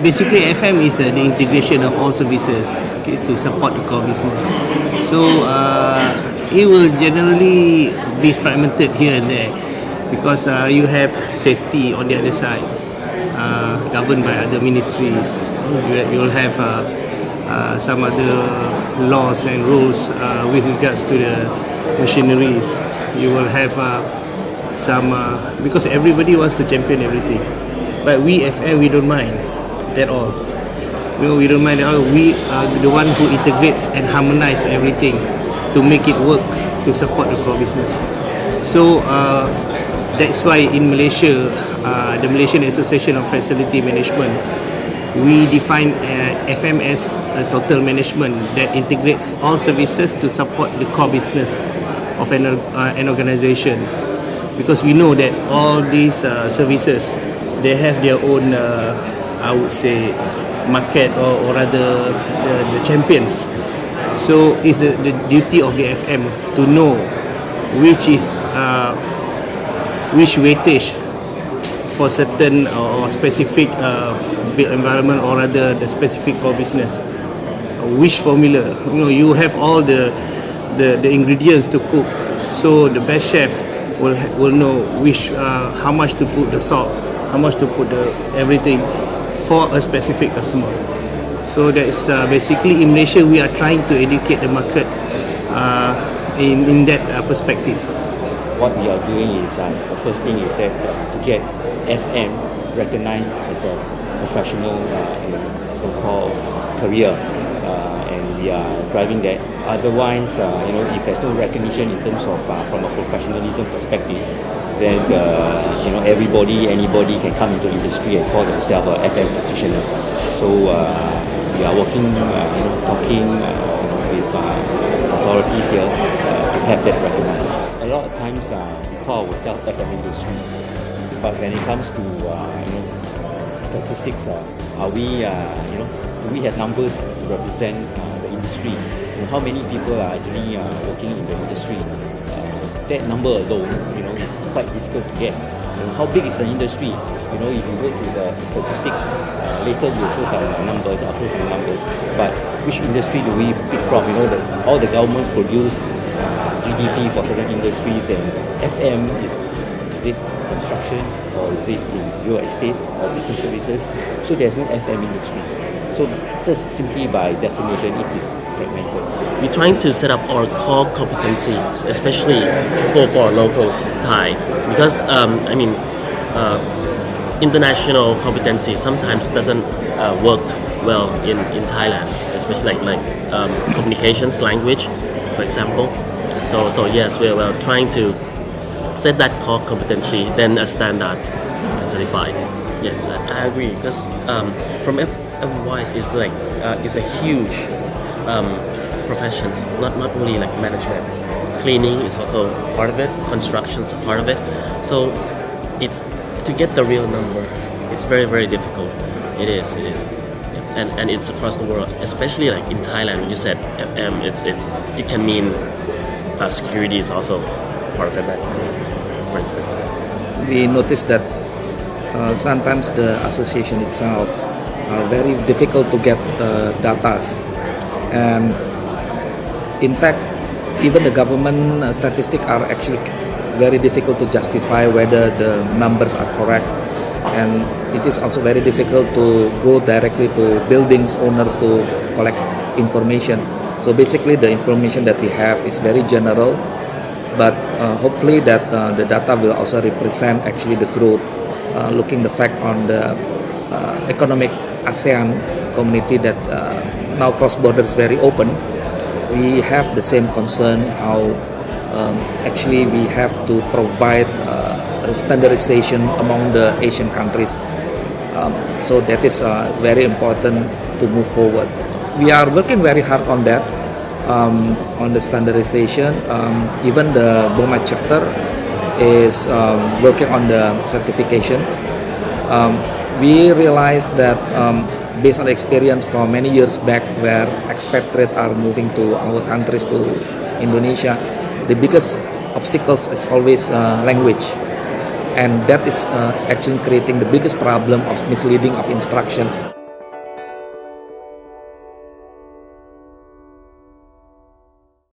basically FM is the integration of all services, okay, to support the core business. So it will generally be fragmented here and there because you have safety on the other side, governed by other ministries. You will have some other laws and rules with regards to the machineries. You will have some because everybody wants to champion everything, but we FM, we don't mind at all. We don't mind at all. We are the one who integrates and harmonize everything to make it work to support the core business. So that's why in Malaysia, the Malaysian Association of Facility Management, we define FM as a total management that integrates all services to support the core business of an organization. Because we know that all these services, they have their own, I would say, market or rather the champions. So it's the duty of the FM to know which is which weightage for certain or specific built environment or rather the specific core business. Which formula, you have all the ingredients to cook. So the best chef will know which how much to put the salt, how much to put the everything for a specific customer. So that is basically in Malaysia we are trying to educate the market in that perspective. What we are doing is the first thing is that to get FM recognized as a professional so-called career, and we are driving that. Otherwise, if there's no recognition in terms of from a professionalism perspective, then anybody can come into the industry and call themselves a FM practitioner. So we are working, talking with authorities here to have that recognized. A lot of times we call ourselves FM industry, but when it comes to statistics, are we do we have numbers to represent the industry? How many people are actually working in the industry? That number alone, it's quite difficult to get. How big is the industry? If you go to the statistics, later we'll show some numbers. I'll show some numbers. But which industry do we pick from? All the governments produce GDP for certain industries, and FM is it construction or is it in real estate or business services? So there's no FM industries. So just simply by definition, it is fragmented. We're trying to set up our core competencies, especially for locals, Thai, because international competency sometimes doesn't work well in Thailand, especially like communications, language, for example. So yes, we're trying to set that core competency, then a standard certified. Yes, I agree, because from wise is like it's a huge professions, not only like management. Cleaning is also part of it, construction is a part of it. So it's to get the real number, it's very, very difficult. It is. And it's across the world, especially like in Thailand. You said FM, it can mean security is also part of it, for instance. We noticed that sometimes the association itself are very difficult to get data, and in fact even the government statistics are actually very difficult to justify whether the numbers are correct, and it is also very difficult to go directly to buildings owner to collect information. So basically the information that we have is very general, but hopefully that the data will also represent actually the growth, looking the fact on the economic ASEAN community that now cross borders very open. We have the same concern how actually we have to provide standardization among the Asian countries. So that is very important to move forward. We are working very hard on that, on the standardization. Even the BOMA chapter is working on the certification. We realized that based on the experience from many years back where expatriates are moving to our countries, to Indonesia, the biggest obstacles is always language, and that is actually creating the biggest problem of misleading of instruction.